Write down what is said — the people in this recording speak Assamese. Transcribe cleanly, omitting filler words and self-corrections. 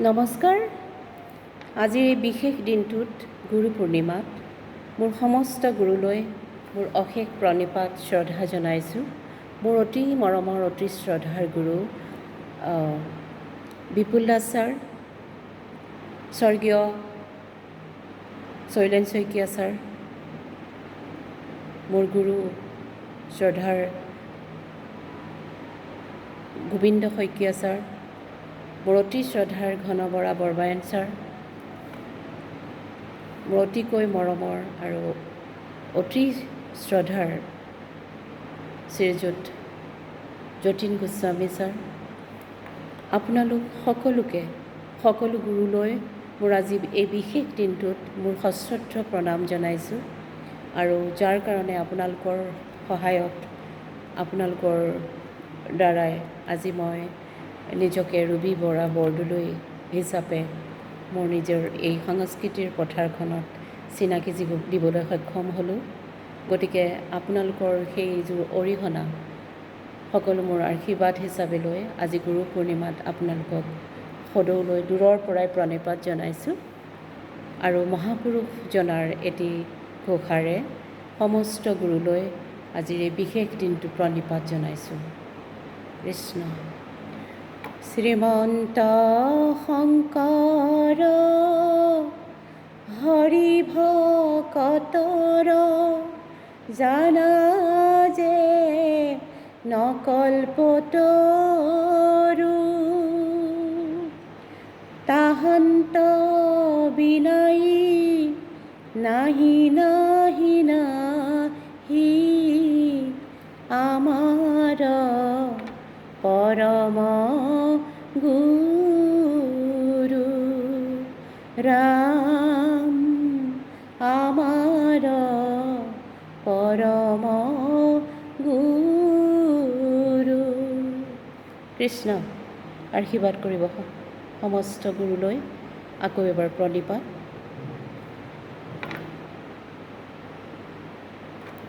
নমস্কাৰ। আজিৰ এই বিশেষ দিনটোত গুৰু পূৰ্ণিমাত মোৰ সমস্ত গুৰুলৈ মোৰ অশেষ প্ৰণিপাত শ্ৰদ্ধা জনাইছোঁ। মোৰ অতি মৰমৰ অতি শ্ৰদ্ধাৰ গুৰু বিপুল দাস ছাৰ, স্বৰ্গীয় শৈলেন শইকীয়া ছাৰ, মোৰ গুৰু শ্ৰদ্ধাৰ গোবিন্দ শইকীয়া ছাৰ, মোৰ অতি শ্ৰদ্ধাৰ ঘন বৰা বৰবায়ন ছাৰ, মোৰ অতিকৈ মৰমৰ আৰু অতি শ্ৰদ্ধাৰ শ্ৰীযুত যতীন গোস্বামী ছাৰ, আপোনালোক সকলোকে সকলো গুৰুলৈ মোৰ আজি এই বিশেষ দিনটোত মোৰ সশ্ৰদ্ধ প্ৰণাম জনাইছোঁ। আৰু যাৰ কাৰণে আপোনালোকৰ সহায়ত আপোনালোকৰ দ্বাৰাই আজি মই নিজকে ৰুবি বৰা বৰদলৈ হিচাপে মোৰ নিজৰ এই সংস্কৃতিৰ পথাৰখনত চিনাকি দিবলৈ সক্ষম হ'লোঁ। গতিকে আপোনালোকৰ সেইযোৰ অৰিহণা সকলো মোৰ আশীৰ্বাদ হিচাপে লৈ আজি গুৰু পূৰ্ণিমাত আপোনালোকক সদৌলৈ দূৰৰ পৰাই প্ৰণিপাত জনাইছোঁ। আৰু মহাপুৰুষজনাৰ এটি ঘোষাৰে সমস্ত গুৰুলৈ আজিৰ এই বিশেষ দিনটো প্ৰণিপাত জনাইছোঁ। কৃষ্ণ। শ্ৰীমন্ত শংকৰ হৰি ভকতৰ জানা যে নকল্পতৰু তাহান্ত বিনাই নাহি নাহি নাহি আমাৰ পৰম গুৰু ৰাম আমাৰ পৰম গুৰু। কৃষ্ণ। আশীৰ্বাদ কৰিব সমস্ত গুৰুলৈ আকৌ এবাৰ প্ৰণিপাত।